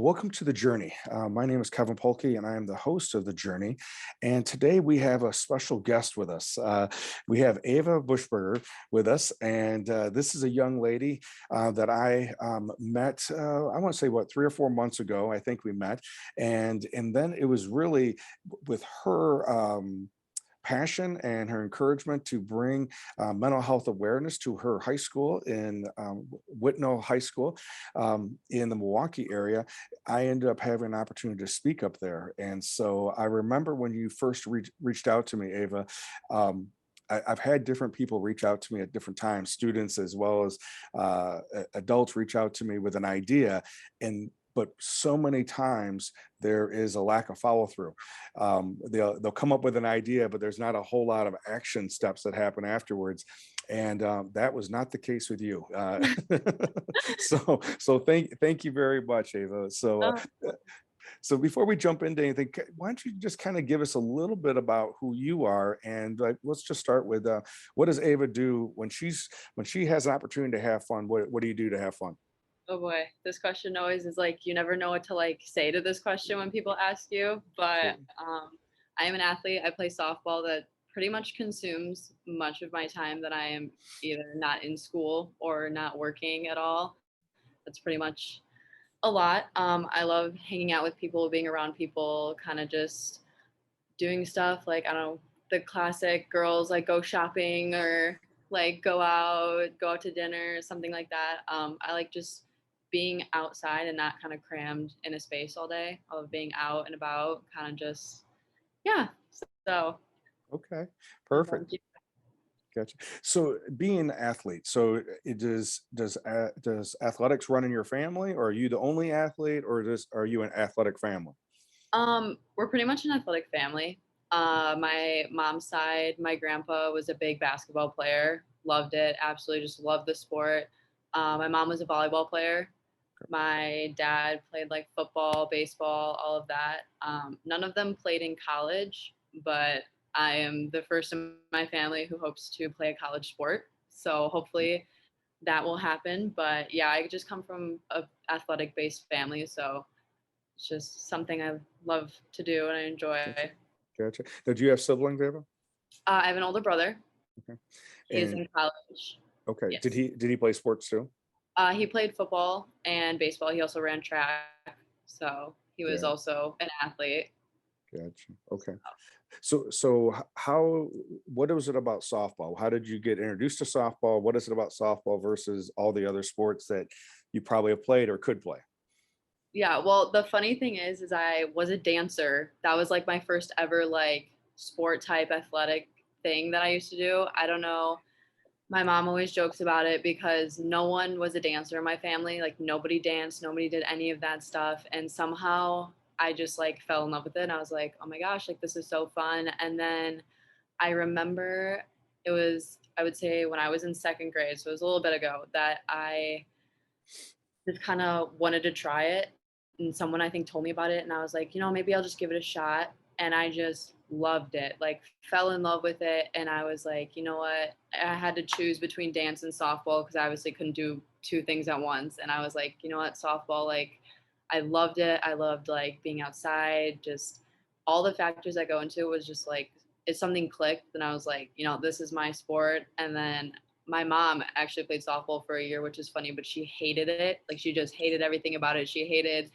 Welcome to The Journey. My name is Kevin Polky, and I am the host of The Journey. And today we have a special guest with us. We have Ava Bushberger with us, and this is a young lady that I met, I want to say, 3 or 4 months ago, I think we met. And then it was really with her passion and her encouragement to bring mental health awareness to her high school in Whitnell High School in the Milwaukee area. I ended up having an opportunity to speak up there. And so I remember when you first reached out to me, Ava. I've had different people reach out to me at different times, students as well as adults reach out to me with an idea. But so many times there is a lack of follow through. They'll come up with an idea, but there's not a whole lot of action steps that happen afterwards. And that was not the case with you. So thank you very much, Ava. So before we jump into anything, why don't you just kind of give us a little bit about who you are, and let's just start with what does Ava do when she has an opportunity to have fun? What do you do to have fun? Oh boy, this question always is like you never know what to like say to this question when people ask you. But Sure. I am an athlete. I play softball that pretty much consumes much of my time that I am either not in school or not working at all. That's pretty much a lot. I love hanging out with people, being around people, kind of just doing stuff like I don't know the classic girls like go shopping or like go out to dinner, something like that. I like just being outside and not kind of crammed in a space all day. I love being out and about, kind of just yeah. So Okay. what Perfect. about you? Gotcha. So being an athlete, so does athletics run in your family, or are you the only athlete, or are you an athletic family? We're pretty much an athletic family. My mom's side, my grandpa was a big basketball player, loved it, absolutely just loved the sport. My mom was a volleyball player. My dad played like football, baseball, all of that. None of them played in college, but I am the first in my family who hopes to play a college sport. So hopefully that will happen. But yeah, I just come from a athletic based family, so it's just something I love to do and I enjoy. Gotcha. Gotcha. Now, do you have siblings, Ava? I have an older brother. Okay. He is And in college. okay, did Yes. he play sports too? He played football and baseball. He also ran track. So he was Yeah. also an athlete. Gotcha. Okay. So how what was it about softball? How did you get introduced to softball? What is it about softball versus all the other sports that you probably have played or could play? Yeah, well, the funny thing is I was a dancer. That was like my first ever like sport type athletic thing that I used to do. I don't know. My mom always jokes about it because no one was a dancer in my family. Like nobody danced, nobody did any of that stuff. And somehow I just like fell in love with it. And I was like, oh my gosh, like this is so fun. And then I remember it was, I would say when I was in second grade, so it was a little bit ago, that I just kind of wanted to try it. And someone I think told me about it. And I was like, maybe I'll just give it a shot. And I just loved it, like fell in love with it. And I was like, you know what? I had to choose between dance and softball because I obviously couldn't do two things at once. And I was like, you know what? Softball, like, I loved it. I loved like being outside, just all the factors that go into it was just like, if something clicked, then I was like, this is my sport. And then my mom actually played softball for a year, which is funny, but she hated it. Like she just hated everything about it. She hated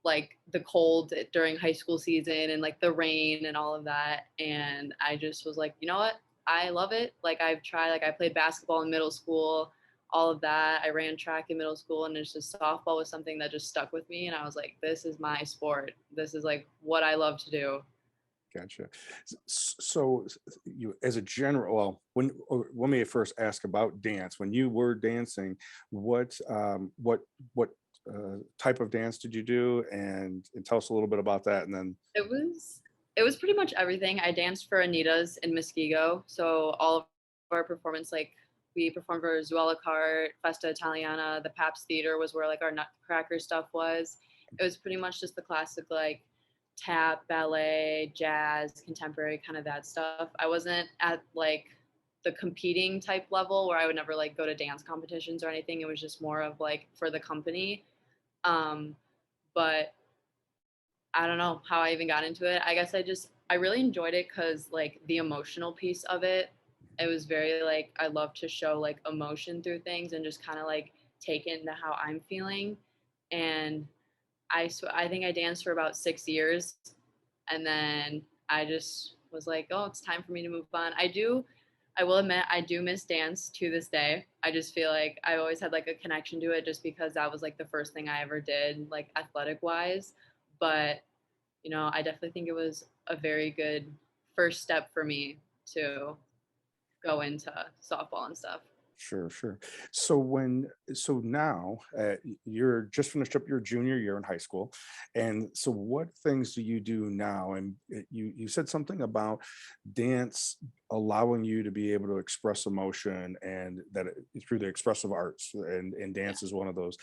like the cold during high school season and like the rain and all of that. And I just was like, you know what? I love it. Like I've tried, like I played basketball in middle school, all of that. I ran track in middle school and it's just softball was something that just stuck with me. And I was like, this is my sport. This is like what I love to do. Gotcha. So you, as a general, well, let me first ask about dance. When you were dancing, what type of dance did you do, and tell us a little bit about that, and then It was pretty much everything. I danced for Anita's in Muskego. So all of our performance, like we performed for Zuela Cart, Festa Italiana, the Paps Theater was where like our Nutcracker stuff was. It was pretty much just the classic like tap, ballet, jazz, contemporary, kind of that stuff. I wasn't at like the competing type level where I would never like go to dance competitions or anything. It was just more of like for the company. Um, but I don't know how I even got into it. I guess I really enjoyed it because like the emotional piece of it, it was very like I love to show like emotion through things and just kind of like take into how I'm feeling. And I think I danced for about 6 years, and then I just was like, oh, it's time for me to move on. I will admit, I do miss dance to this day. I just feel like I always had like a connection to it just because that was like the first thing I ever did, like athletic wise. But, I definitely think it was a very good first step for me to go into softball and stuff. Sure, sure. So now you're just finished up your junior year in high school, and so what things do you do now? And you said something about dance allowing you to be able to express emotion, and through the expressive arts, and Yeah. dance is one of those.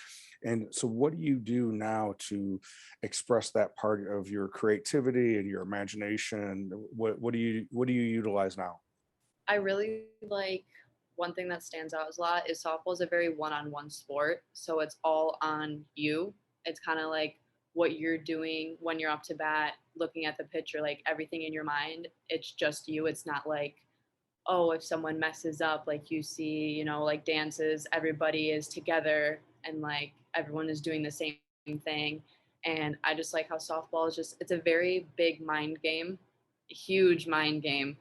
And so, what do you do now to express that part of your creativity and your imagination? What do you utilize now? I really like one thing that stands out a lot is softball is a very one-on-one sport, so it's all on you. It's kind of like what you're doing when you're up to bat, looking at the pitcher, like everything in your mind. It's just you. It's not like, oh, if someone messes up, like you see, like dances, everybody is together and like everyone is doing the same thing. And I just like how softball is just, it's a very big mind game, huge mind game.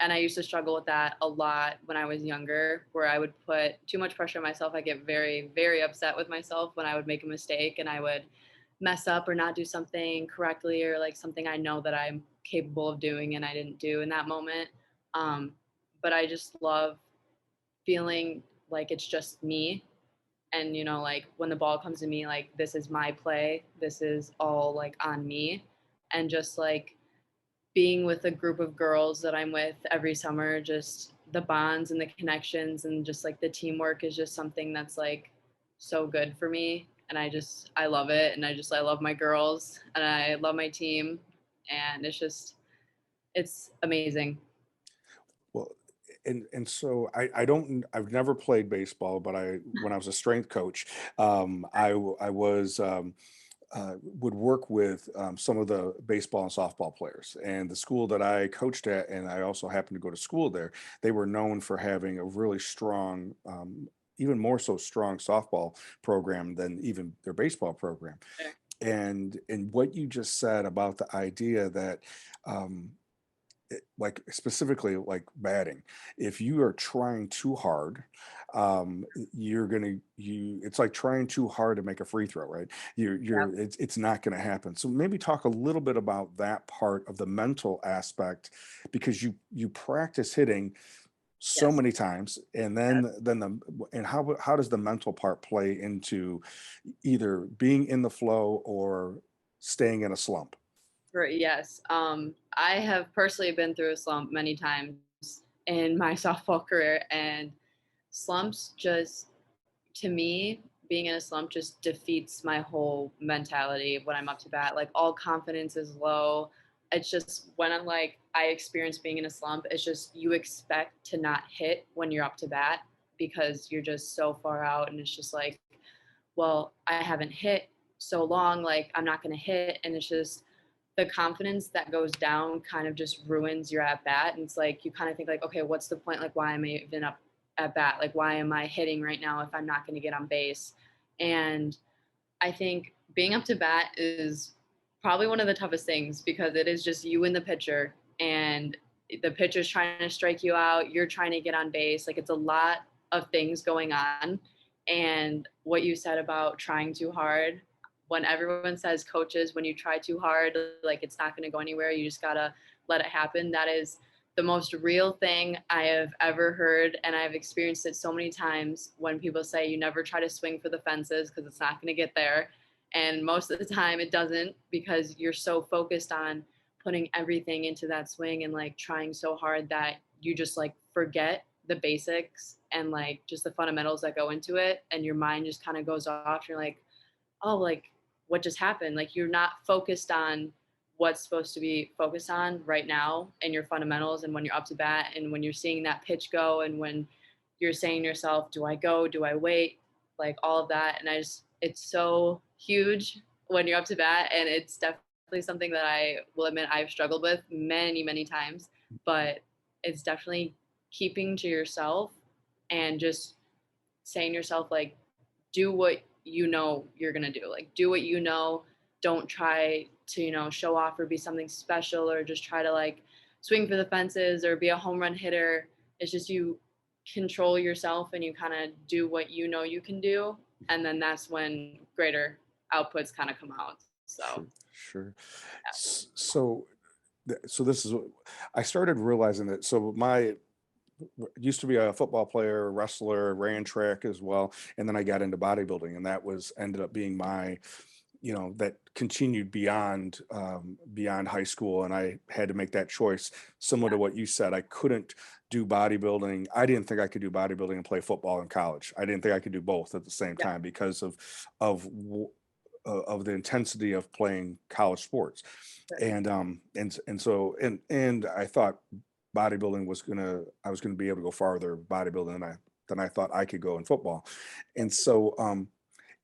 And I used to struggle with that a lot when I was younger, where I would put too much pressure on myself. I get very, very upset with myself when I would make a mistake and I would mess up or not do something correctly or like something I know that I'm capable of doing and I didn't do in that moment. Um, but I just love feeling like it's just me. And, like when the ball comes to me, like this is my play, this is all like on me. And just like being with a group of girls that I'm with every summer, just the bonds and the connections and just like the teamwork is just something that's like so good for me. And I love it. And I love my girls and I love my team. And it's amazing. Well, and so I've never played baseball, but when I was a strength coach, I was would work with some of the baseball and softball players. And the school that I coached at, and I also happened to go to school there, they were known for having a really strong, even more so strong softball program than even their baseball program. And what you just said about the idea that um, like specifically like batting, if you are trying too hard, it's like trying too hard to make a free throw, right? It's not going to happen. So maybe talk a little bit about that part of the mental aspect, because you practice hitting so Yes. many times, and Yes. and how does the mental part play into either being in the flow or staying in a slump? Yes. I have personally been through a slump many times in my softball career, and slumps just, to me, being in a slump just defeats my whole mentality when I'm up to bat. Like all confidence is low. It's just when I experience being in a slump, it's just you expect to not hit when you're up to bat because you're just so far out, and it's just like, well, I haven't hit so long, like I'm not going to hit. And it's just the confidence that goes down kind of just ruins your at bat. And it's like, you kind of think like, okay, what's the point? Like, why am I even up at bat? Like, why am I hitting right now if I'm not going to get on base? And I think being up to bat is probably one of the toughest things because it is just you and the pitcher, and the pitcher's trying to strike you out. You're trying to get on base. Like it's a lot of things going on. And what you said about trying too hard, when everyone says coaches, when you try too hard, like it's not going to go anywhere. You just got to let it happen. That is the most real thing I have ever heard. And I've experienced it so many times when people say you never try to swing for the fences because it's not going to get there. And most of the time it doesn't because you're so focused on putting everything into that swing and like trying so hard that you just like forget the basics and like just the fundamentals that go into it. And your mind just kind of goes off. You're like, oh, like what just happened? Like you're not focused on what's supposed to be focused on right now and your fundamentals and when you're up to bat and when you're seeing that pitch go and when you're saying to yourself, do I go? Do I wait? Like all of that. And it's so huge when you're up to bat, and it's definitely something that I will admit I've struggled with many, many times. But it's definitely keeping to yourself and just saying to yourself, like, do what you know you're gonna do. Like, do what you know. Don't try to, show off or be something special or just try to like swing for the fences or be a home run hitter. It's just you control yourself and you kind of do what you know you can do. And then that's when greater outputs kind of come out. So, Sure, sure. So, so this is, I started realizing that. So my used to be a football player, wrestler, ran track as well, and then I got into bodybuilding, and that was ended up being my, that continued beyond high school, and I had to make that choice. Similar to what you said, I couldn't do bodybuilding. I didn't think I could do bodybuilding and play football in college. I didn't think I could do both at the same yeah, time because of of the intensity of playing college sports. sure. And I thought bodybuilding was I was gonna be able to go farther bodybuilding than I thought I could go in football. And so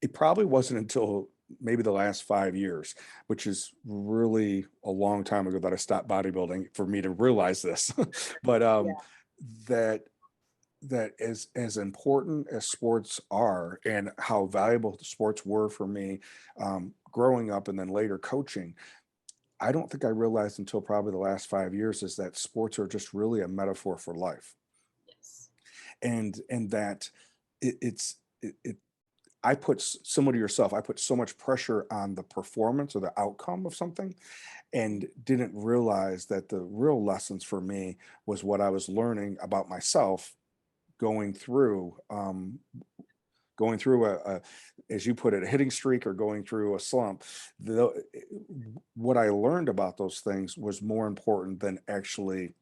it probably wasn't until maybe the last 5 years, which is really a long time ago, that I stopped bodybuilding for me to realize this. But Yeah. that as important as sports are and how valuable the sports were for me, growing up and then later coaching, I don't think I realized until probably the last 5 years is that sports are just really a metaphor for life, Yes. and that it I put similar to yourself. I put so much pressure on the performance or the outcome of something, and didn't realize that the real lessons for me was what I was learning about myself going through going through a, as you put it, a hitting streak or going through a slump. the, what I learned about those things was more important than actually,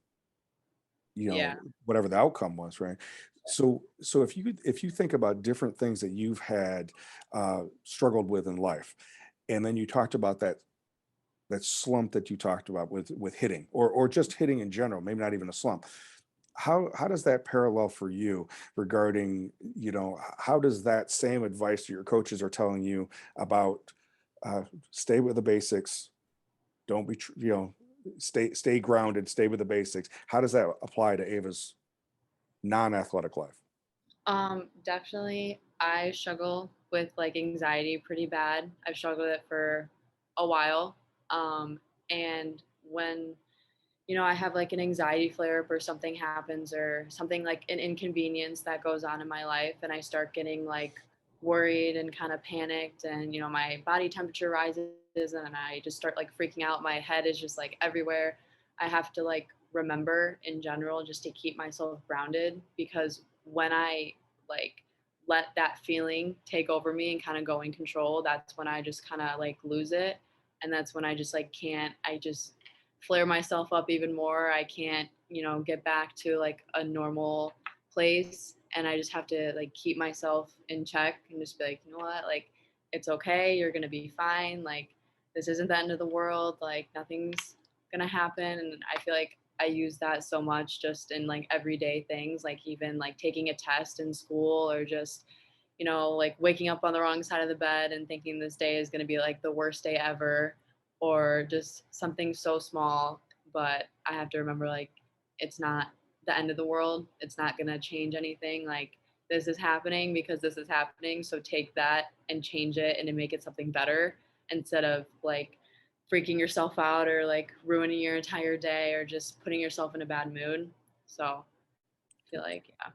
Yeah. whatever the outcome was, right? So if you think about different things that you've had struggled with in life, and then you talked about that slump that you talked about with hitting, or just hitting in general, maybe not even a slump. How does that parallel for you regarding, how does that same advice that your coaches are telling you about, stay with the basics, don't be stay grounded, stay with the basics, how does that apply to Ava's non-athletic life? Definitely I struggle with like anxiety pretty bad. I've struggled with it for a while. And when, I have like an anxiety flare up or something happens or something like an inconvenience that goes on in my life and I start getting like worried and kind of panicked and my body temperature rises and I just start like freaking out. My head is just like everywhere. I have to like remember in general just to keep myself grounded because when I like let that feeling take over me and kind of go in control, that's when I just kind of like lose it. And that's when I just like can't, I just flare myself up even more. I can't, get back to like a normal place. And I just have to like keep myself in check and just be like, you know what, like it's okay. You're going to be fine. Like this isn't the end of the world. Like nothing's going to happen. And I feel like I use that so much just in like everyday things, like even like taking a test in school or just, like waking up on the wrong side of the bed and thinking this day is going to be like the worst day ever or just something so small. But I have to remember, like, it's not the end of the world. It's not going to change anything. Like, this is happening because this is happening. So take that and change it and to make it something better instead of like freaking yourself out or like ruining your entire day or just putting yourself in a bad mood. So I feel like, yeah.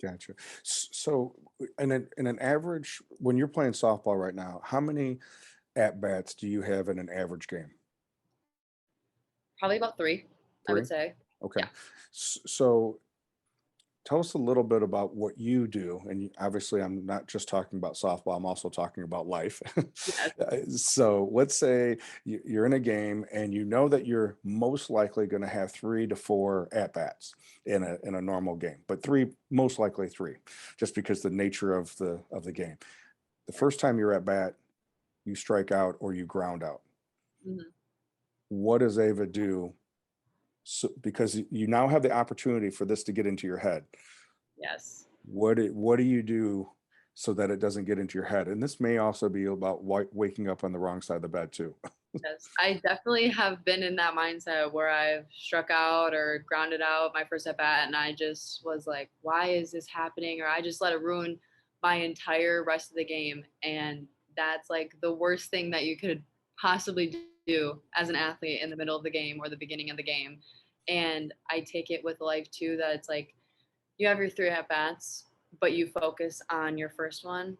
Gotcha. So in an average, when you're playing softball right now, how many at bats do you have in an average game? Probably about 3, I would Three. say. Okay. Yeah. So tell us a little bit about what you do. And obviously, I'm not just talking about softball, I'm also talking about life. Yes. So let's say you're in a game and you know that you're most likely going to have 3 to 4 at bats in a normal game, but three, most likely three, just because the nature of the game. The Yeah. first time you're at bat, you strike out or you ground out. Mhm. What does Ava do? So, because you now have the opportunity for this to get into your head, Yes. what do you do so that it doesn't get into your head. And this may also be about waking up on the wrong side of the bed too. Yes, I definitely have been in that mindset where I've struck out or grounded out my first at bat, and I just was like, why is this happening? Or I just let it ruin my entire rest of the game. And that's like the worst thing that you could possibly do as an athlete in the middle of the game or the beginning of the game. And I take it with life too, that it's like you have your three at bats, but you focus on your first one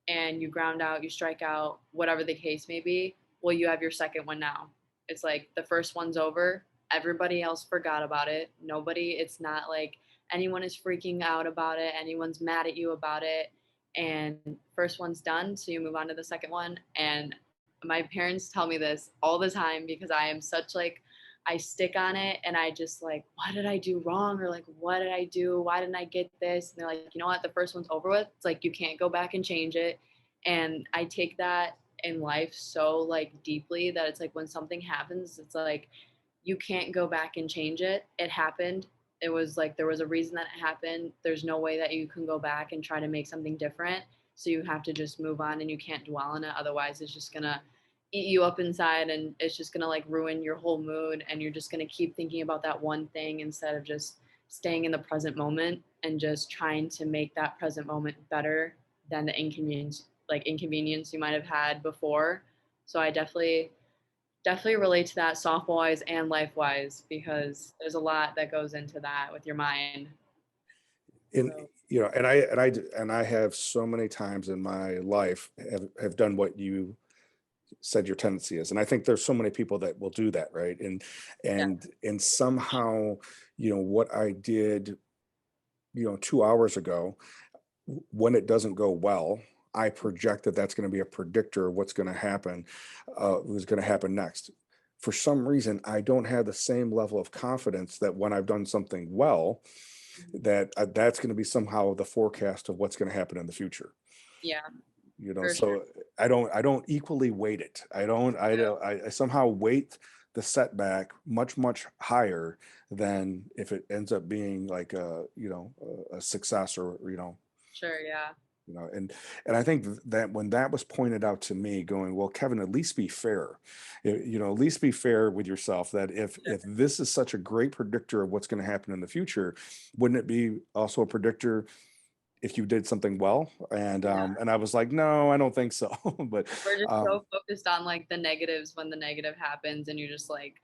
and you ground out, you strike out, whatever the case may be. Well, you have your second one now. It's like the first one's over. Everybody else forgot about it. Nobody, it's not like anyone is freaking out about it. Anyone's mad at you about it. And first one's done. So you move on to the second one. And my parents tell me this all the time because I am such like, I stick on it and I just like, what did I do wrong? Or like, what did I do? Why didn't I get this? And they're like, you know what? The first one's over with. It's like, you can't go back and change it. And I take that in life so like deeply that it's like when something happens, it's like, you can't go back and change it. It happened. It was like, there was a reason that it happened. There's no way that you can go back and try to make something different. So you have to just move on and you can't dwell on it. Otherwise, it's just going to eat you up inside and it's just going to like ruin your whole mood and you're just going to keep thinking about that one thing instead of just staying in the present moment and just trying to make that present moment better than the inconvenience you might have had before. So I definitely relate to that softball wise and life wise because there's a lot that goes into that with your mind. And So and I have so many times in my life have done what you said your tendency is. And I think there's so many people that will do that, right? And yeah, and somehow, what I did, 2 hours ago, when it doesn't go well, I project that that's going to be a predictor of what's going to happen, what's going to happen next. For some reason, I don't have the same level of confidence that when I've done something well, that that's going to be somehow the forecast of what's going to happen in the future. yeah, for sure. So I don't equally weight it. I somehow weight the setback much higher than if it ends up being like a success, or Sure, yeah. and I think that when that was pointed out to me, going, well, Kevin, at least be fair. At least be fair with yourself, that if this is such a great predictor of what's going to happen in the future, wouldn't it be also a predictor if you did something well? And I was like, no, I don't think so. But We're just um so focused on like the negatives when the negative happens, and you're just like,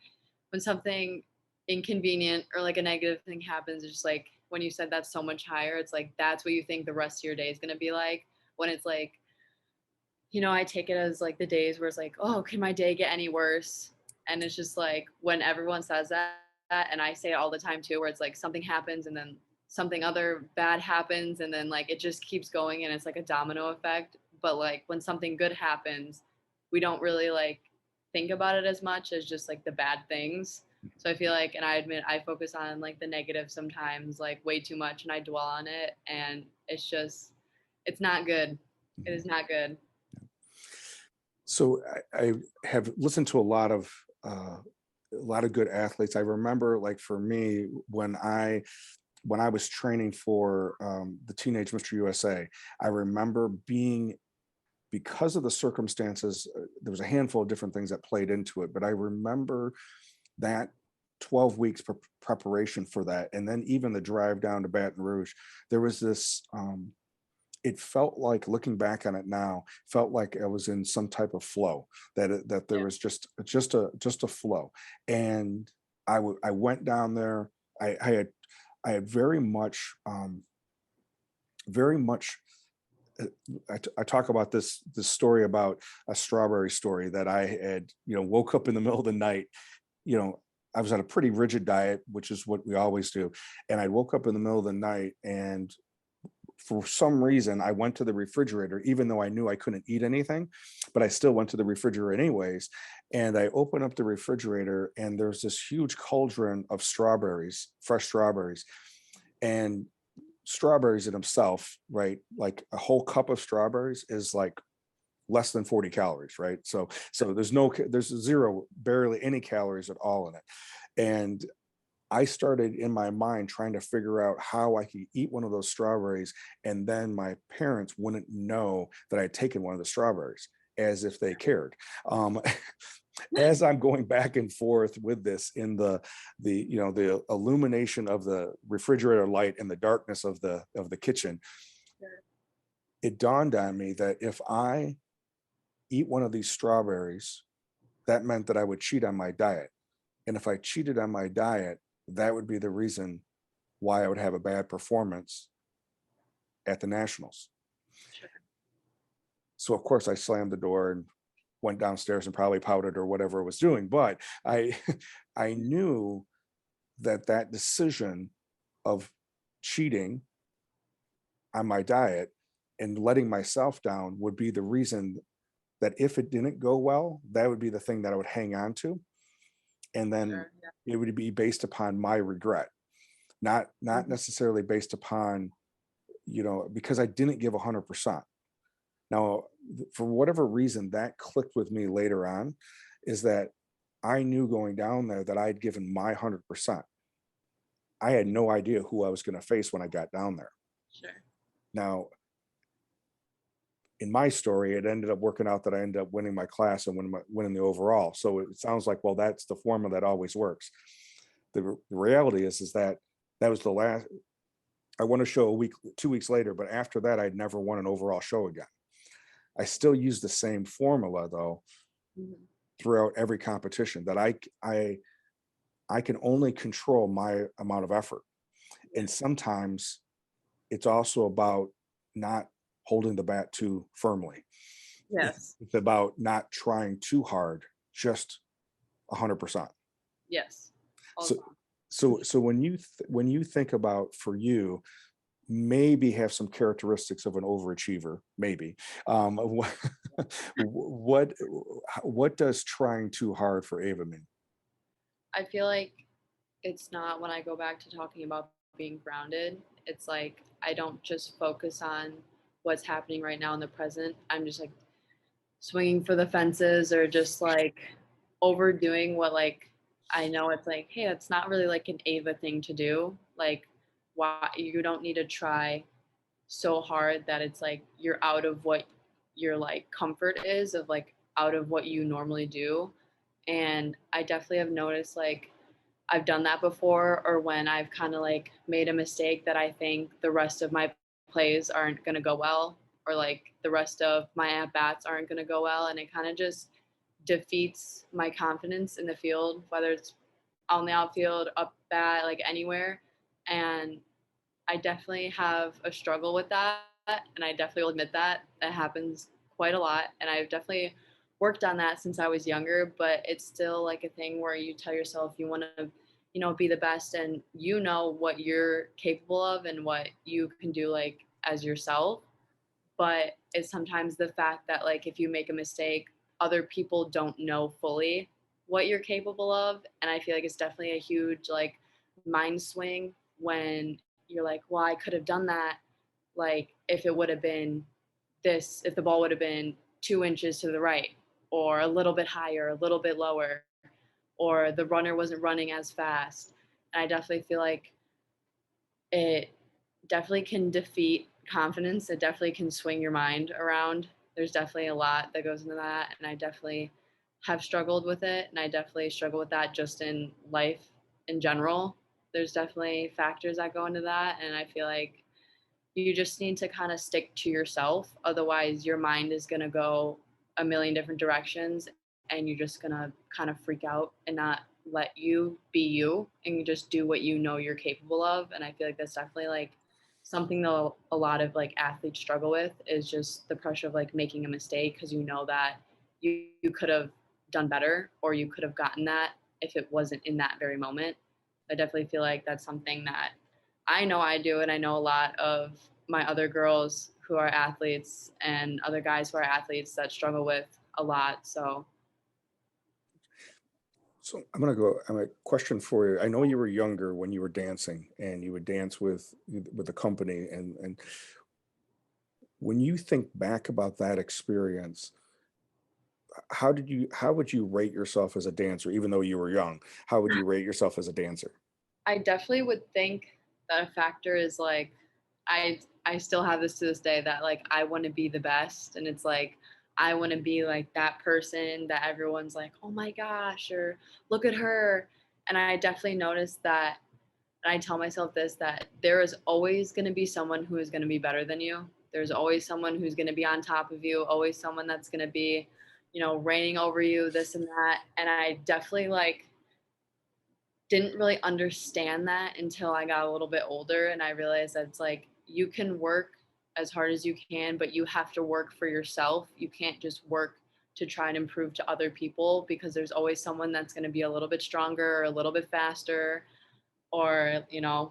when something inconvenient or like a negative thing happens, it's just like when you said that's so much higher, it's like that's what you think the rest of your day is gonna be like. When it's like, I take it as like the days where it's like, oh, can my day get any worse? And it's just like when everyone says that, and I say it all the time too, where it's like something happens and then something other bad happens, and then like it just keeps going and it's like a domino effect. But like when something good happens, we don't really like think about it as much as just like the bad things. So I feel like, and I admit, I focus on like the negative sometimes, like way too much, and I dwell on it, and it's not good. It is not good. so I have listened to a lot of good athletes. I remember, like, for me, when I was training for the Teenage Mr. USA, I remember being, because of the circumstances, there was a handful of different things that played into it, but I remember that 12 weeks preparation for that. And then even the drive down to Baton Rouge, there was this, it felt like, looking back on it now, felt like I was in some type of flow, that there Yeah. was just a flow. And I went down there. I had very much, uh, I talk about this story about a strawberry story that I had, woke up in the middle of the night. you know I was on a pretty rigid diet, which is what we always do. And I woke up in the middle of the night, and for some reason I went to the refrigerator, even though I knew I couldn't eat anything, but I still went to the refrigerator anyways. And I open up the refrigerator, and there's this huge cauldron of strawberries, fresh strawberries. And strawberries in themselves, right? Like a whole cup of strawberries is like less than 40 calories, right? So there's zero, barely any calories at all in it. And I started in my mind trying to figure out how I could eat one of those strawberries, and then my parents wouldn't know that I'd taken one of the strawberries, as if they cared. Um, as I'm going back and forth with this in the illumination of the refrigerator light and the darkness of the kitchen, Sure. it dawned on me that if I eat one of these strawberries, that meant that I would cheat on my diet. And if I cheated on my diet, that would be the reason why I would have a bad performance at the nationals. Sure. So of course I slammed the door and went downstairs and probably pouted or whatever I was doing. But I I knew that that decision of cheating on my diet and letting myself down would be the reason that if it didn't go well, that would be the thing that I would hang on to. And then Sure. Yeah. it would be based upon my regret, not Mhm. necessarily based upon, because I didn't give 100%. Now, for whatever reason, that clicked with me later on, is that I knew going down there that I'd given my 100%. I had no idea who I was going to face when I got down there. Sure. Now, in my story, it ended up working out that I ended up winning my class and winning the overall. So it sounds like, well, that's the formula that always works. The reality is that that was the last. I won a show a week, 2 weeks later, but after that, I'd never won an overall show again. I still use the same formula though Mhm. throughout every competition, that I can only control my amount of effort. Yeah. And sometimes it's also about not holding the bat too firmly. Yes. It's about not trying too hard, just 100%. Yes. All So along. so when you think about, for you, maybe have some characteristics of an overachiever, maybe. What what what does trying too hard for Ava mean? I feel like it's not, when I go back to talking about being grounded, it's like I don't just focus on what's happening right now in the present. I'm just like swinging for the fences or just like overdoing what, like, I know it's like, hey, that's not really like an Ava thing to do. Like, why you don't need to try so hard that it's like you're out of what your like comfort is, of like out of what you normally do. And I definitely have noticed like I've done that before, or when I've kind of like made a mistake that I think the rest of my plays aren't going to go well, or like the rest of my at bats aren't going to go well. And it kind of just defeats my confidence in the field, whether it's on the outfield, up bat, like anywhere. And I definitely have a struggle with that. And I definitely will admit that that happens quite a lot. And I've definitely worked on that since I was younger, but it's still like a thing where you tell yourself you want to, be the best, and you know what you're capable of and what you can do like as yourself. But it's sometimes the fact that like if you make a mistake, other people don't know fully what you're capable of. And I feel like it's definitely a huge like mind swing when you're like, well, I could have done that. Like if it would have been this, if the ball would have been 2 inches to the right, or a little bit higher, a little bit lower, or the runner wasn't running as fast. And I definitely feel like it definitely can defeat confidence. It definitely can swing your mind around. There's definitely a lot that goes into that. And I definitely have struggled with it. And I definitely struggle with that just in life in general. There's definitely factors that go into that. And I feel like you just need to kind of stick to yourself. Otherwise, your mind is going to go a million different directions, and you're just going to kind of freak out and not let you be you and just do what you know you're capable of. And I feel like that's definitely like something that a lot of like athletes struggle with, is just the pressure of like making a mistake, because you know that you could have done better, or you could have gotten that if it wasn't in that very moment. I definitely feel like that's something that I know I do, and I know a lot of my other girls who are athletes and other guys who are athletes that struggle with a lot. So, So I'm gonna go. I'm a question for you. I know you were younger when you were dancing, and you would dance with the company, and when you think back about that experience, how would you rate yourself as a dancer, even though you were young? How would you rate yourself as a dancer? I definitely would think that a factor is like I still have this to this day that like I want to be the best, and it's like I want to be like that person that everyone's like, "Oh my gosh," or "Look at her." And I definitely noticed that, and I tell myself this, that there is always going to be someone who is going to be better than you. There's always someone who's going to be on top of you, always someone that's going to be, reigning over you, this and that. And I definitely like didn't really understand that until I got a little bit older, and I realized that it's like you can work as hard as you can, but you have to work for yourself. You can't just work to try and improve to other people, because there's always someone that's going to be a little bit stronger or a little bit faster, or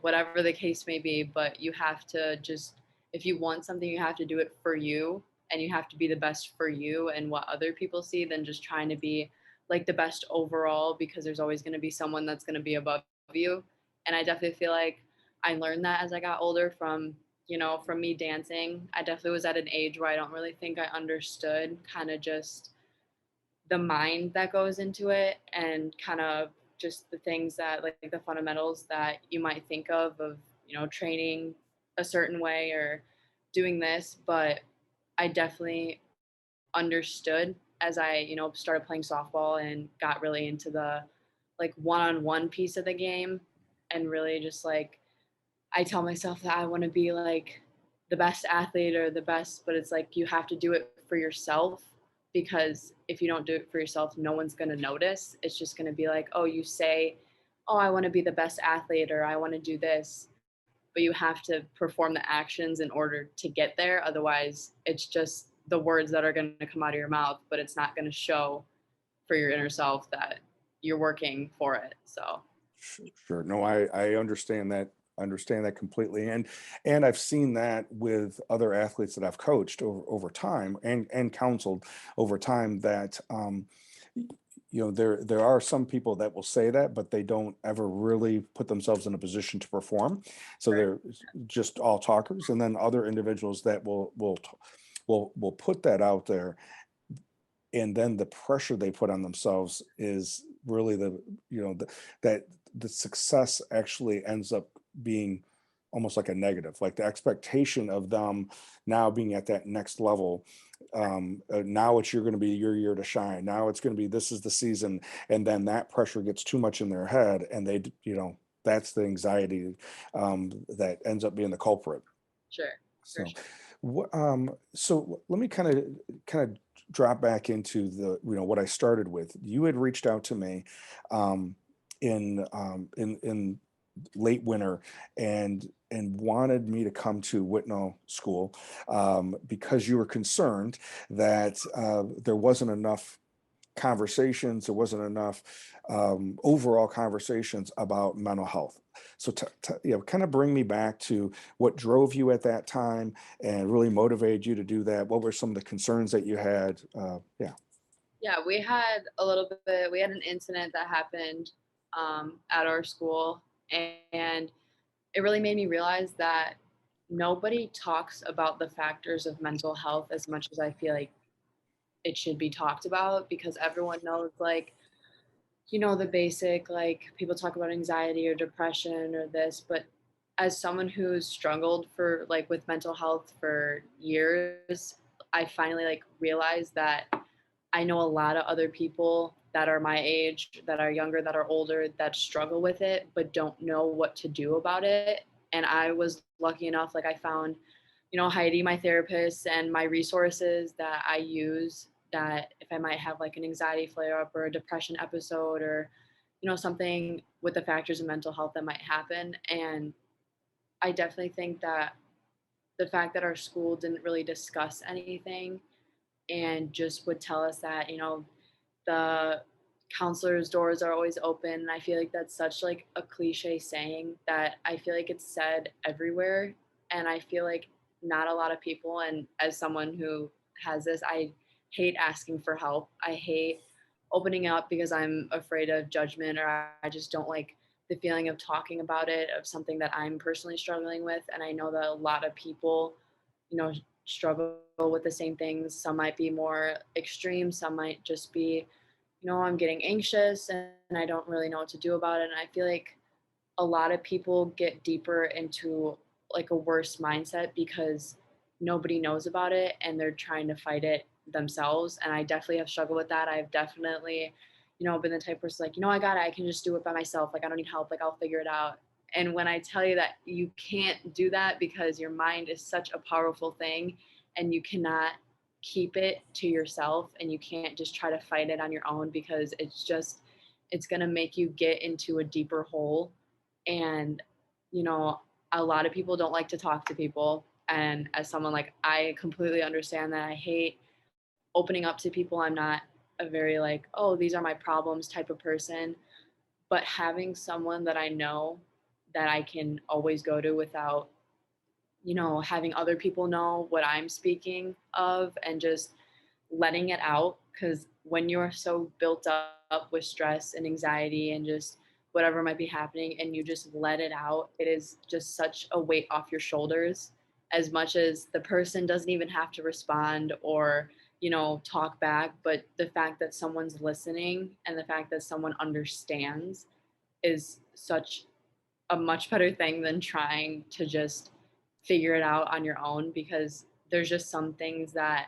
whatever the case may be. But you have to just, if you want something, you have to do it for you, and you have to be the best for you and what other people see, than just trying to be like the best overall, because there's always going to be someone that's going to be above you. And I definitely feel like I learned that as I got older from from me dancing. I definitely was at an age where I don't really think I understood kind of just the mind that goes into it, and kind of just the things that, like the fundamentals that you might think of training a certain way or doing this. But I definitely understood as I started playing softball and got really into the like one-on-one piece of the game, and really just like I tell myself that I want to be like the best athlete or the best, but it's like you have to do it for yourself, because if you don't do it for yourself, no one's going to notice. It's just going to be like, oh, you say, oh, I want to be the best athlete or I want to do this, but you have to perform the actions in order to get there. Otherwise, it's just the words that are going to come out of your mouth, but it's not going to show for your inner self that you're working for it. So, Sure. No, I understand that completely. And I've seen that with other athletes that I've coached over time and counseled over time that there are some people that will say that, but they don't ever really put themselves in a position to perform. So right. they're just all talkers, and then other individuals that will put that out there, and then the pressure they put on themselves is really that the success actually ends up being almost like a negative, like the expectation of them now being at that next level. Now it's you're going to be your year to shine, now it's going to be this is the season, and then that pressure gets too much in their head, and that's the anxiety that ends up being the culprit. Sure. For So, sure. let me kind of drop back into the what I started with. You had reached out to me um, in late winter and wanted me to come to Whitnall School because you were concerned that there wasn't enough conversations, there wasn't enough overall conversations about mental health. So, kind of bring me back to what drove you at that time and really motivated you to do that. What were some of the concerns that you had? Yeah. Yeah, we had a little bit, we had an incident that happened at our school, and it really made me realize that nobody talks about the factors of mental health as much as I feel like it should be talked about, because everyone knows, like, the basic, like people talk about anxiety or depression or this, but as someone who's struggled for like with mental health for years, I finally like realized that I know a lot of other people that are my age, that are younger, that are older, that struggle with it, but don't know what to do about it. And I was lucky enough, like I found, Heidi, my therapist, and my resources that I use, that if I might have like an anxiety flare up or a depression episode, or, something with the factors of mental health that might happen. And I definitely think that the fact that our school didn't really discuss anything and just would tell us that, the counselor's doors are always open. And I feel like that's such like a cliche saying that I feel like it's said everywhere. And I feel like not a lot of people, and as someone who has this, I hate asking for help. I hate opening up because I'm afraid of judgment, or I just don't like the feeling of talking about it, of something that I'm personally struggling with. And I know that a lot of people, you know, struggle with the same things. Some might be more extreme, some might just be, I'm getting anxious and I don't really know what to do about it. And I feel like a lot of people get deeper into like a worse mindset because nobody knows about it and they're trying to fight it themselves. And I definitely have struggled with that. I've definitely, been the type person like, I got it. I can just do it by myself. Like, I don't need help. Like, I'll figure it out. And when I tell you that you can't do that because your mind is such a powerful thing and you cannot keep it to yourself and you can't just try to fight it on your own because it's going to make you get into a deeper hole. And you know a lot of people don't like to talk to people, and as someone, like, I completely understand that. I hate opening up to people. I'm not a very like, oh, these are my problems type of person, but having someone that I know that I can always go to without having other people know what I'm speaking of, and just letting it out. Because when you're so built up with stress and anxiety and just whatever might be happening and you just let it out, it is just such a weight off your shoulders. As much as the person doesn't even have to respond or talk back, but the fact that someone's listening and the fact that someone understands is such a much better thing than trying to just figure it out on your own, because there's just some things that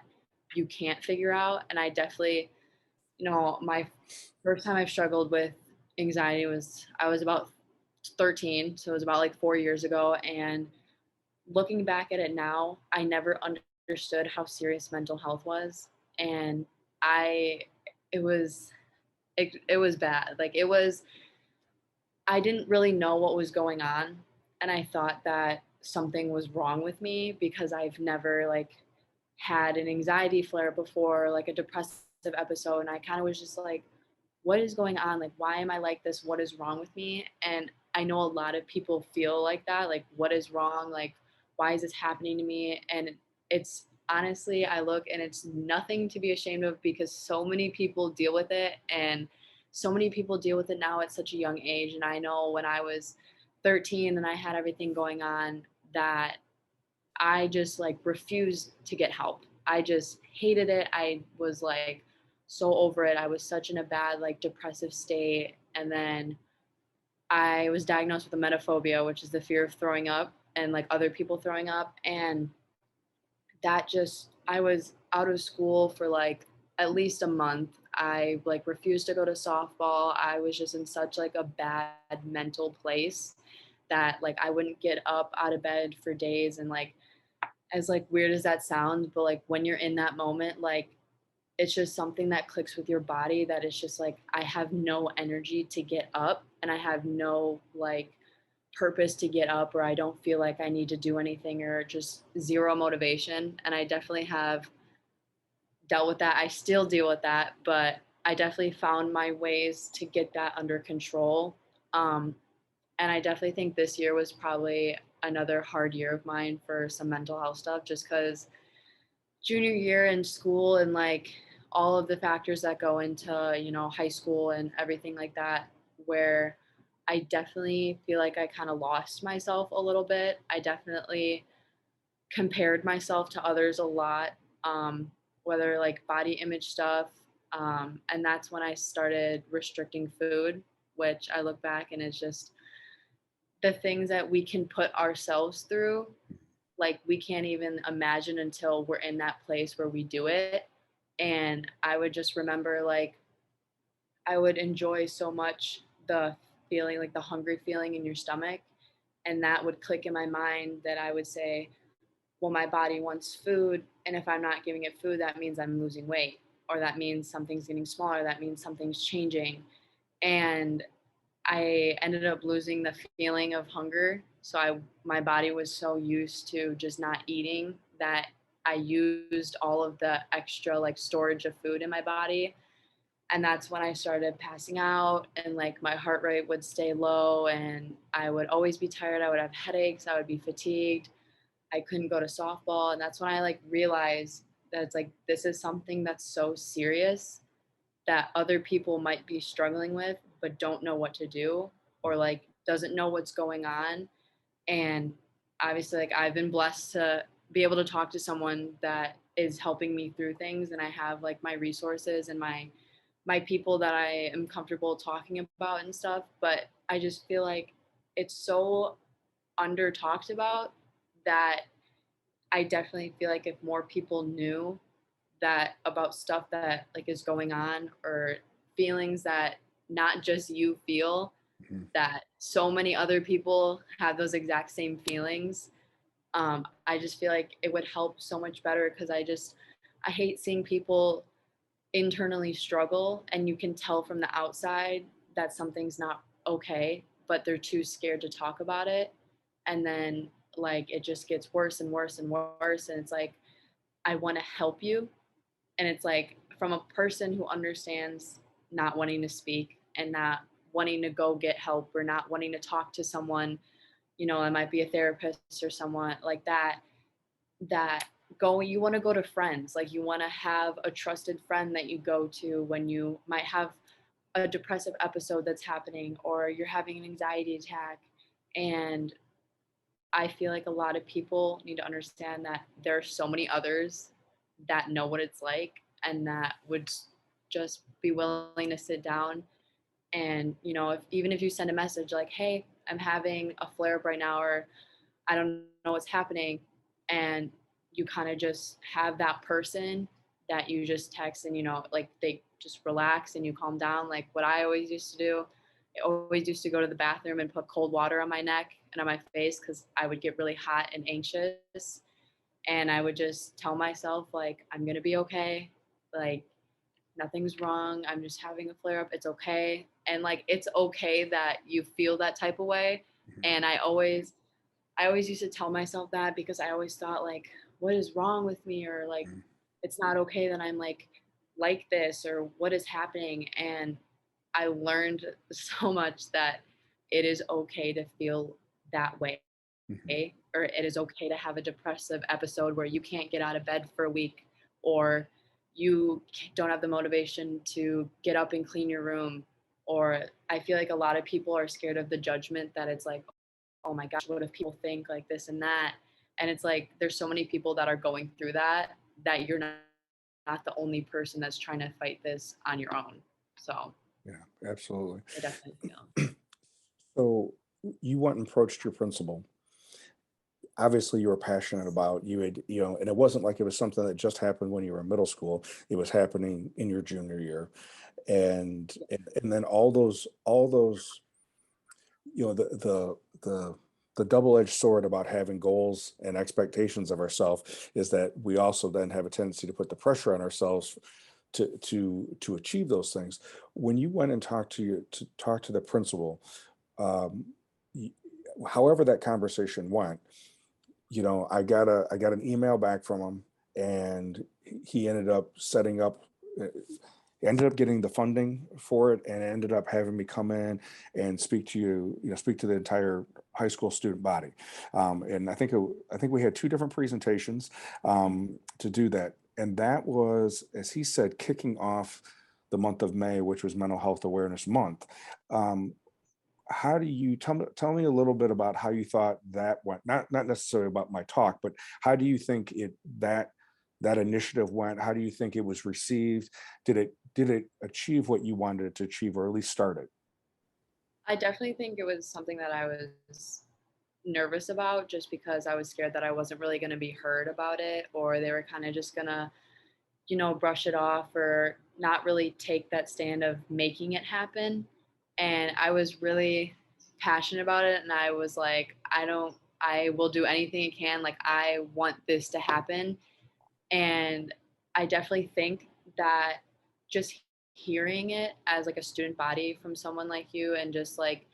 you can't figure out. And I definitely, my first time I've struggled with anxiety was I was about 13. So it was about like 4 years ago. And looking back at it now, I never understood how serious mental health was. And I, it was bad. Like, I didn't really know what was going on, and I thought that something was wrong with me because I've never like had an anxiety flare before, like a depressive episode, and I kind of was just like, what is going on? Like, why am I like this? What is wrong with me? And I know a lot of people feel like that, like, what is wrong? Like, why is this happening to me? And it's honestly, I look and it's nothing to be ashamed of because so many people deal with it, and so many people deal with it now at such a young age. And I know when I was 13 and I had everything going on, that I just like refused to get help. I just hated it. I was like so over it. I was such in a bad, like, depressive state. And then I was diagnosed with emetophobia, which is the fear of throwing up and like other people throwing up. And that just, I was out of school for like at least a month. I like refused to go to softball. I was just in such like a bad mental place that like I wouldn't get up out of bed for days. And like, as like weird as that sounds, but like when you're in that moment, like it's just something that clicks with your body, that it's just like I have no energy to get up and I have no like purpose to get up, or I don't feel like I need to do anything, or just zero motivation. And I definitely have dealt with that. I still deal with that, but I definitely found my ways to get that under control. Um, and I definitely think this year was probably another hard year of mine for some mental health stuff, just because junior year in school and like all of the factors that go into, high school and everything like that, where I definitely feel like I kind of lost myself a little bit. I definitely compared myself to others a lot, whether like body image stuff. And that's when I started restricting food, which I look back and it's just the things that we can put ourselves through, like we can't even imagine until we're in that place where we do it. And I would just remember, like, I would enjoy so much the feeling, like the hungry feeling in your stomach, and that would click in my mind that I would say, well, my body wants food, and if I'm not giving it food, that means I'm losing weight, or that means something's getting smaller, that means something's changing. And I ended up losing the feeling of hunger. So my body was so used to just not eating that I used all of the extra like storage of food in my body. And that's when I started passing out, and like my heart rate would stay low and I would always be tired. I would have headaches, I would be fatigued. I couldn't go to softball. And that's when I like realized that it's like this is something that's so serious that other people might be struggling with but don't know what to do, or like doesn't know what's going on. And obviously, like, I've been blessed to be able to talk to someone that is helping me through things, and I have like my resources and my people that I am comfortable talking about and stuff. But I just feel like it's so under talked about that I definitely feel like if more people knew that about stuff that like is going on or feelings that not just you feel, Mhm. that so many other people have those exact same feelings. I just feel like it would help so much better because I hate seeing people internally struggle and you can tell from the outside that something's not okay, but they're too scared to talk about it. And then like it just gets worse and worse and worse. And it's like, I want to help you. And it's like from a person who understands not wanting to speak and not wanting to go get help or not wanting to talk to someone, it might be a therapist or someone like that, that you want to go to friends, like you want to have a trusted friend that you go to when you might have a depressive episode that's happening or you're having an anxiety attack. And I feel like a lot of people need to understand that there are so many others that know what it's like and that would just be willing to sit down and, if even if you send a message like, "Hey, I'm having a flare up right now," or "I don't know what's happening," and you kind of just have that person that you just text and, like they just relax and you calm down. Like what I always used to do, I always used to go to the bathroom and put cold water on my neck and on my face because I would get really hot and anxious. And I would just tell myself, like, I'm going to be okay. Like, nothing's wrong. I'm just having a flare up. It's okay. And like, it's okay that you feel that type of way. Mhm. And I always used to tell myself that because I always thought like, what is wrong with me? Or like, Mhm. it's not okay that I'm like this or what is happening. And I learned so much that it is okay to feel that way, Mhm. or it is okay to have a depressive episode where you can't get out of bed for a week, or you don't have the motivation to get up and clean your room. Or I feel like a lot of people are scared of the judgment that it's like, oh my gosh, what if people think like this and that? And it's like, there's so many people that are going through that you're not the only person that's trying to fight this on your own. So Yeah, absolutely. I definitely feel. So you went and approached your principal. Obviously, you were passionate about you had, and it wasn't like it was something that just happened when you were in middle school. It was happening in your junior year, and then all those the double-edged sword about having goals and expectations of ourselves is that we also then have a tendency to put the pressure on ourselves to achieve those things. When you went and talk to the principal, um, y- however that conversation went, I got an email back from him, and he ended up setting up. Ended up getting the funding for it, and ended up having me come in and speak to the entire high school student body. And I think we had two different presentations to do that, and that was, as he said, kicking off the month of May, which was Mental Health Awareness Month. Um, how do you tell me a little bit about how you thought that went? Not necessarily about my talk, but how do you think that initiative went? How do you think it was received? Did it achieve what you wanted it to achieve, or at least start it? I definitely think it was something that I was nervous about just because I was scared that I wasn't really going to be heard about it, or they were kind of just going to, brush it off or not really take that stand of making it happen. And I was really passionate about it. And I was like, I will do anything I can. Like, I want this to happen. And I definitely think that just hearing it as like a student body from someone like you, and just like,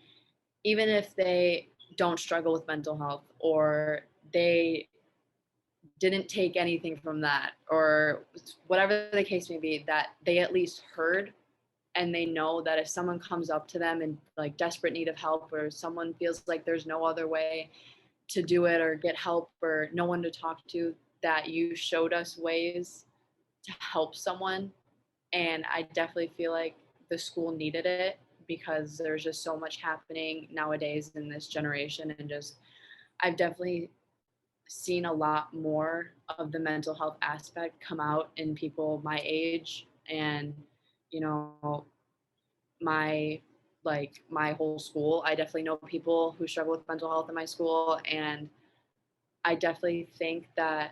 even if they don't struggle with mental health or they didn't take anything from that or whatever the case may be, that they at least heard, and they know that if someone comes up to them in like desperate need of help, or someone feels like there's no other way to do it or get help or no one to talk to, that you showed us ways to help someone. And I definitely feel like the school needed it because there's just so much happening nowadays in this generation. And just, I've definitely seen a lot more of the mental health aspect come out in people my age and, you know, my like my whole school. I definitely know people who struggle with mental health in my school, and I definitely think that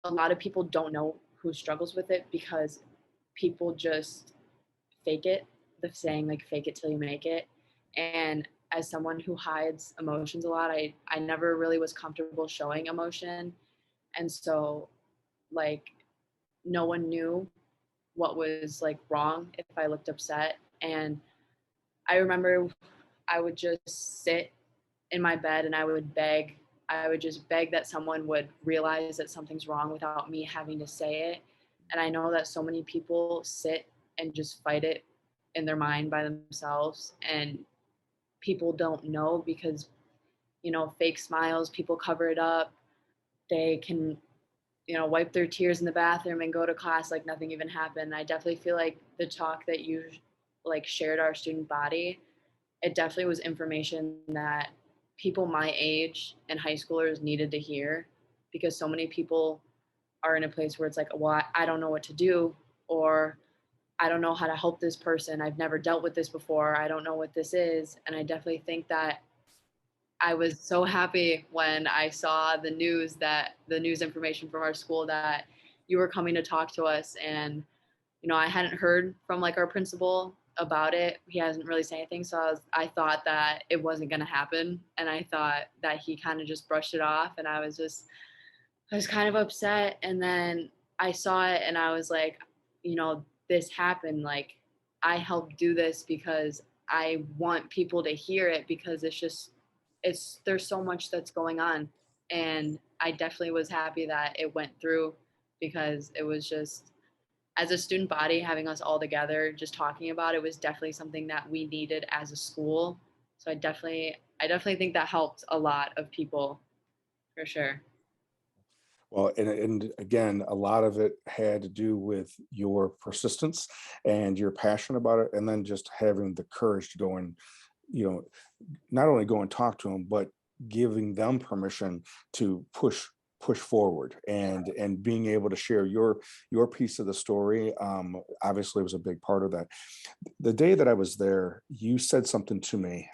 a lot of people don't know who struggles with it because people just fake it. The saying like fake it till you make it. And as someone who hides emotions a lot, I never really was comfortable showing emotion. And so like no one knew what was like wrong if I looked upset. And I remember I would just sit in my bed and I would just beg that someone would realize that something's wrong without me having to say it. And I know that so many people sit and just fight it in their mind by themselves, and people don't know because, fake smiles, people cover it up. They can, wipe their tears in the bathroom and go to class like nothing even happened. I definitely feel like the talk that you like shared our student body, it definitely was information that people my age and high schoolers needed to hear, because so many people are in a place where it's like, well, I don't know what to do, or I don't know how to help this person. I've never dealt with this before. I don't know what this is. And I definitely think that I was so happy when I saw the news information from our school that you were coming to talk to us. And I hadn't heard from like our principal about it. He hasn't really said anything. So I thought that it wasn't going to happen. And I thought that he kind of just brushed it off. And I was kind of upset. And then I saw it and I was like, this happened. Like, I helped do this because I want people to hear it, because there's so much that's going on. And I definitely was happy that it went through, because it was just, as a student body, having us all together just talking about it was definitely something that we needed as a school. So I definitely think that helped a lot of people, for sure. Well, and again, a lot of it had to do with your persistence and your passion about it, and then just having the courage to go and, you know, not only go and talk to them, but giving them permission to push forward and being able to share your piece of the story. Obviously was a big part of that. The day that I was there, you said something to me,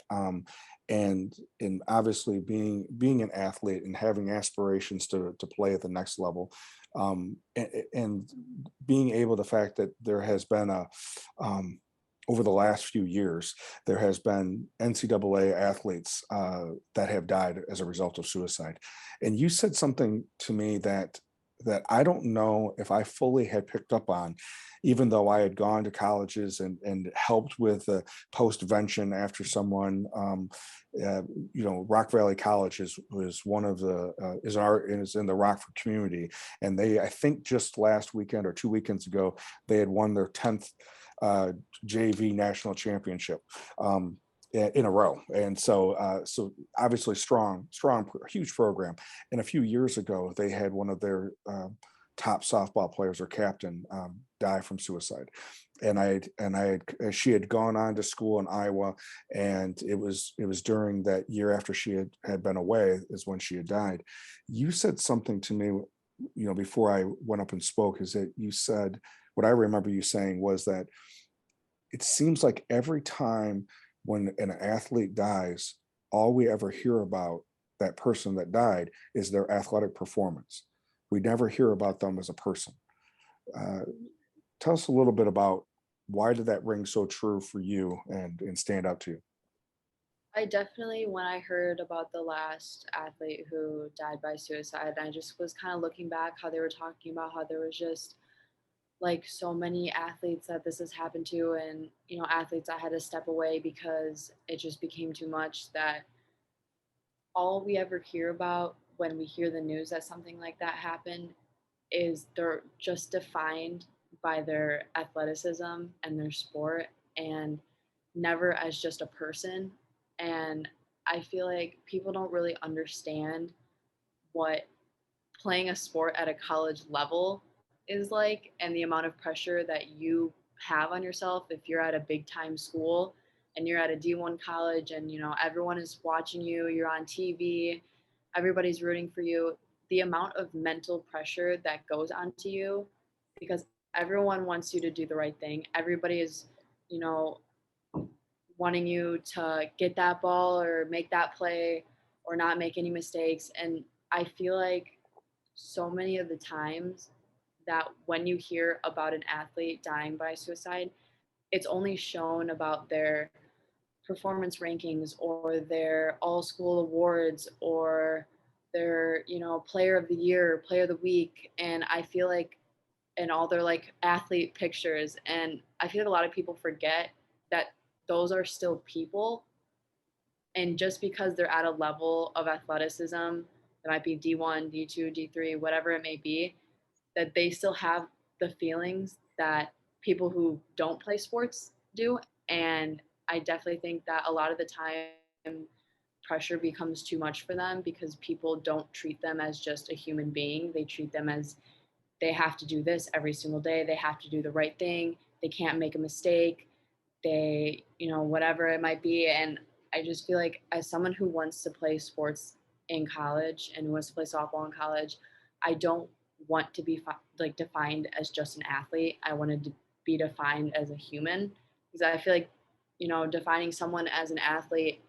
and obviously being an athlete and having aspirations to play at the next level, and being able, the fact that there has been a over the last few years, there has been NCAA athletes that have died as a result of suicide. And you said something to me that I don't know if I fully had picked up on, even though I had gone to colleges and helped with postvention after someone. Rock Valley College was one of the is in the Rockford community, and they, I think just last weekend or 2 weekends ago, they had won their 10th JV national championship. In a row, and so obviously strong, huge program. And a few years ago, they had one of their top softball players or captain die from suicide, she had gone on to school in Iowa, and it was during that year after she had been away is when she had died. You said something to me, before I went up and spoke, is that you said, what I remember you saying was that it seems like every time when an athlete dies, all we ever hear about that person that died is their athletic performance. We never hear about them as a person. Uh, Tell us a little bit about why did that ring so true for you and stand out to you? I definitely, when I heard about the last athlete who died by suicide, I just was kind of looking back how they were talking about how there was just like so many athletes that this has happened to, and athletes that had to step away because it just became too much, that all we ever hear about when we hear the news that something like that happened is they're just defined by their athleticism and their sport, and never as just a person. And I feel like people don't really understand what playing a sport at a college level is like, and the amount of pressure that you have on yourself if you're at a big time school and you're at a D1 college, and everyone is watching you, you're on TV, everybody's rooting for you. The amount of mental pressure that goes onto you, because everyone wants you to do the right thing. Everybody is, you know, wanting you to get that ball or make that play or not make any mistakes. And I feel like so many of the times that when you hear about an athlete dying by suicide, it's only shown about their performance rankings or their all school awards or their, player of the year, player of the week. And I feel like, and all their like athlete pictures. And I feel like a lot of people forget that those are still people. And just because they're at a level of athleticism that might be D1, D2, D3, whatever it may be, that they still have the feelings that people who don't play sports do. And I definitely think that a lot of the time pressure becomes too much for them because people don't treat them as just a human being. They treat them as they have to do this every single day. They have to do the right thing. They can't make a mistake. They, whatever it might be. And I just feel like as someone who wants to play sports in college and wants to play softball in college, I don't want to be like defined as just an athlete. I wanted to be defined as a human because I feel like, defining someone as an athlete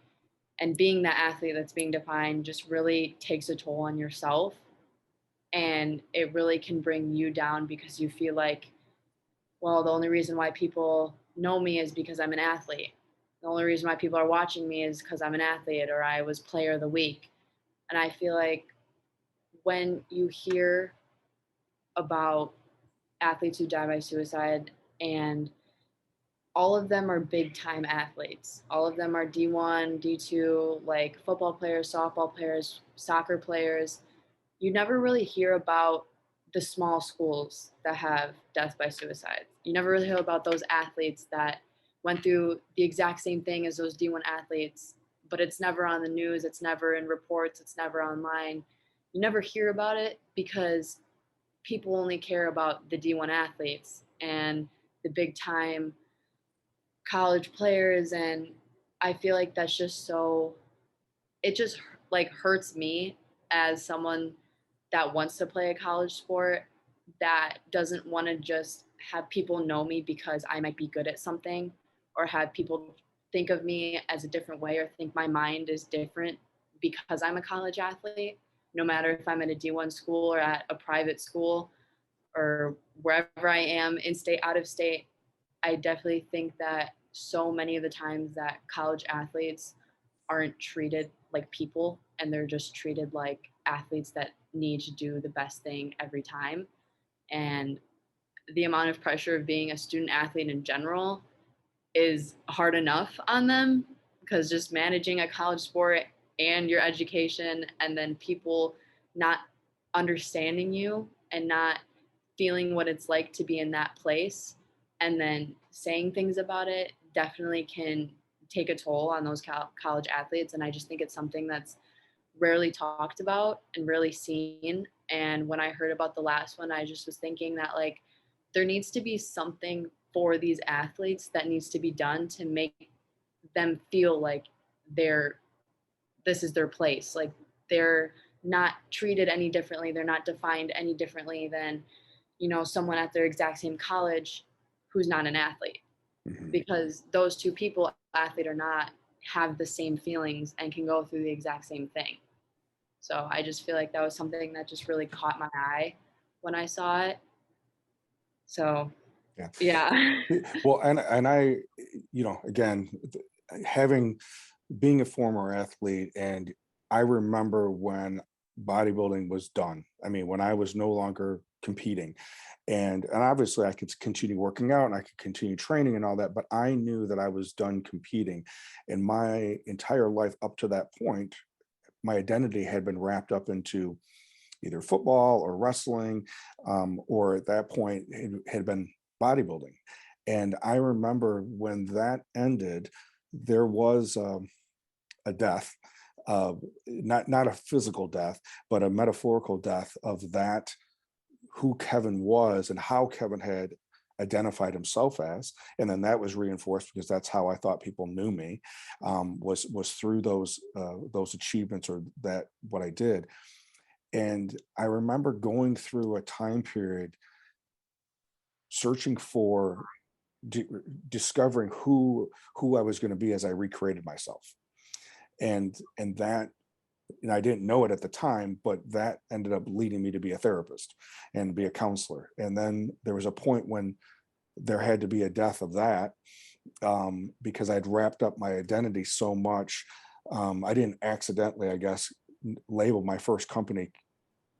and being that athlete that's being defined just really takes a toll on yourself, and it really can bring you down because you feel like, well, the only reason why people know me is because I'm an athlete. The only reason why people are watching me is because I'm an athlete or I was player of the week. And I feel like when you hear about athletes who die by suicide, and all of them are big time athletes, all of them are D1, D2, like football players, softball players, soccer players, you never really hear about the small schools that have death by suicide. You never really hear about those athletes that went through the exact same thing as those D1 athletes, but it's never on the news, it's never in reports, it's never online. You never hear about it because people only care about the D1 athletes and the big time college players. And I feel like that's just so, it just like hurts me as someone that wants to play a college sport, that doesn't want to just have people know me because I might be good at something, or have people think of me as a different way or think my mind is different because I'm a college athlete, no matter if I'm at a D1 school or at a private school or wherever I am, in state, out of state. I definitely think that so many of the times that college athletes aren't treated like people, and they're just treated like athletes that need to do the best thing every time. And the amount of pressure of being a student athlete in general is hard enough on them, because just managing a college sport and your education, and then people not understanding you and not feeling what it's like to be in that place and then saying things about it, definitely can take a toll on those college athletes. And I just think it's something that's rarely talked about and rarely seen. And when I heard about the last one, I just was thinking that like there needs to be something for these athletes that needs to be done to make them feel like they're, this is their place. Like they're not treated any differently. They're not defined any differently than, someone at their exact same college who's not an athlete, Mhm. because those two people, athlete or not, have the same feelings and can go through the exact same thing. So I just feel like that was something that just really caught my eye when I saw it. So Yeah. yeah. Well, and I, again, having being a former athlete, and I remember when bodybuilding was done. I mean, when I was no longer competing, and obviously I could continue working out and I could continue training and all that, but I knew that I was done competing, and my entire life up to that point, my identity had been wrapped up into either football or wrestling, or at that point it had been bodybuilding. And I remember when that ended, there was a death, not a physical death, but a metaphorical death of that, who Kevin was and how Kevin had identified himself as, and then that was reinforced because that's how I thought people knew me, was through those achievements, or that what I did. And I remember going through a time period searching for di- discovering who I was going to be as I recreated myself. And that, and I didn't know it at the time, but that ended up leading me to be a therapist and be a counselor. And then there was a point when there had to be a death of that, because I'd wrapped up my identity so much. I didn't accidentally, I guess, label my first company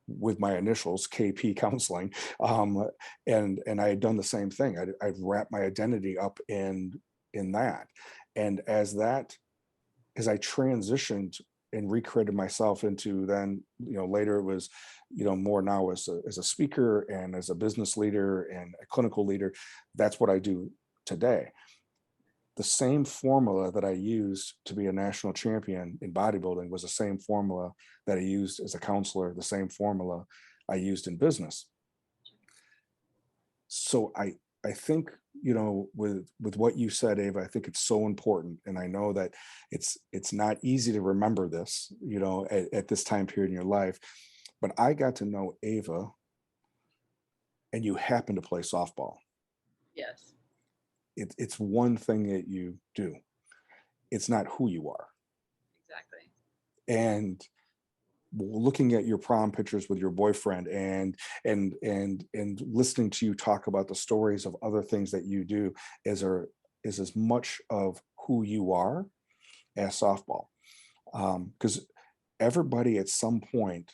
with my initials, KP Counseling, and I had done the same thing. I'd wrapped my identity up in that, and as I transitioned and recreated myself into, then, later it was, more now as a speaker and as a business leader and a clinical leader. That's what I do today. The same formula that I used to be a national champion in bodybuilding was the same formula that I used as a counselor, the same formula I used in business. So I think, with what you said, Ava, I think it's so important. And I know that it's not easy to remember this, at this time period in your life. But I got to know Ava, and you happen to play softball. Yes. It's one thing that you do. It's not who you are. Exactly. And looking at your prom pictures with your boyfriend, and listening to you talk about the stories of other things that you do is as much of who you are as softball. Because everybody at some point,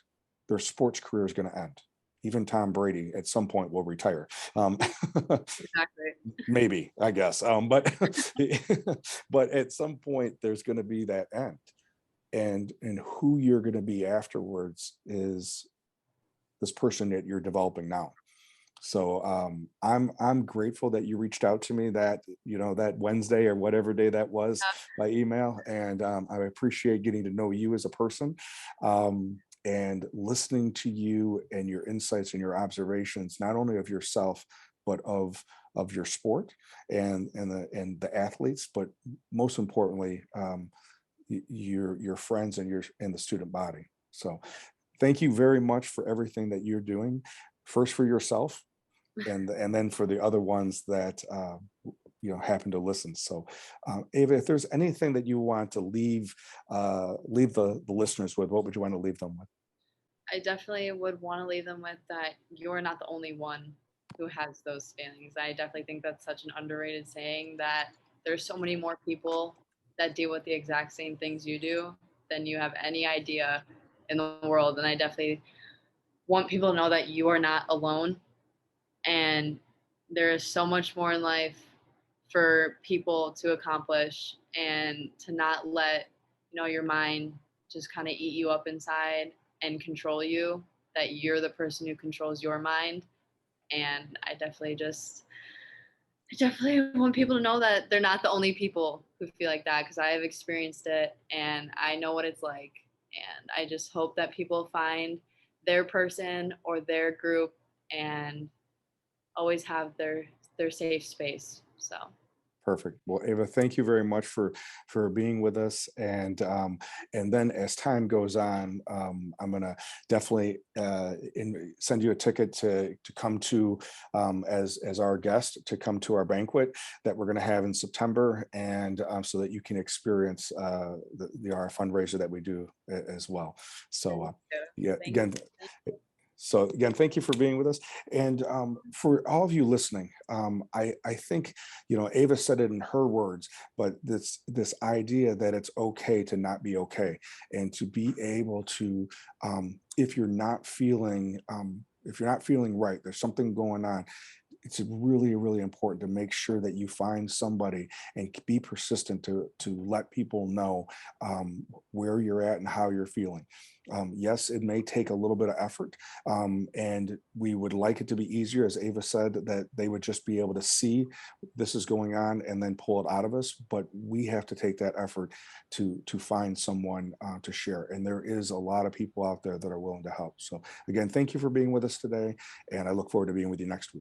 their sports career is going to end. Even Tom Brady at some point will retire. Exactly. Maybe, I guess. But but at some point there's going to be that end, and who you're going to be afterwards is this person that you're developing now. So I'm grateful that you reached out to me that Wednesday or whatever day that was by email, and I appreciate getting to know you as a person, and listening to you and your insights and your observations, not only of yourself but of your sport and the athletes, but most importantly, your friends and the student body. So thank you very much for everything that you're doing, first for yourself, and then for the other ones that happen to listen. So Ava, if there's anything that you want to leave the listeners with, what would you want to leave them with? I definitely would want to leave them with that you're not the only one who has those feelings. I definitely think that's such an underrated saying, that there's so many more people that deal with the exact same things you do than you have any idea in the world. And I definitely want people to know that you are not alone, and there is so much more in life for people to accomplish, and to not let your mind just kind of eat you up inside and control you, that you're the person who controls your mind. And I definitely want people to know that they're not the only people who feel like that, because I have experienced it and I know what it's like. And I just hope that people find their person or their group, and always have their safe space. So Perfect. Well, Ava, thank you very much for being with us. And then as time goes on, I'm gonna definitely send you a ticket to come to, as our guest, to come to our banquet that we're gonna have in September, and so that you can experience our fundraiser that we do as well. So yeah, thank again. you. So again, thank you for being with us, and for all of you listening. I think Ava said it in her words, but this idea that it's okay to not be okay, and to be able to, if you're not feeling right, there's something going on. It's really, really important to make sure that you find somebody and be persistent to let people know where you're at and how you're feeling. Yes, it may take a little bit of effort, and we would like it to be easier, as Ava said, that they would just be able to see this is going on and then pull it out of us. But we have to take that effort to find someone to share, and there is a lot of people out there that are willing to help. So again, thank you for being with us today, and I look forward to being with you next week.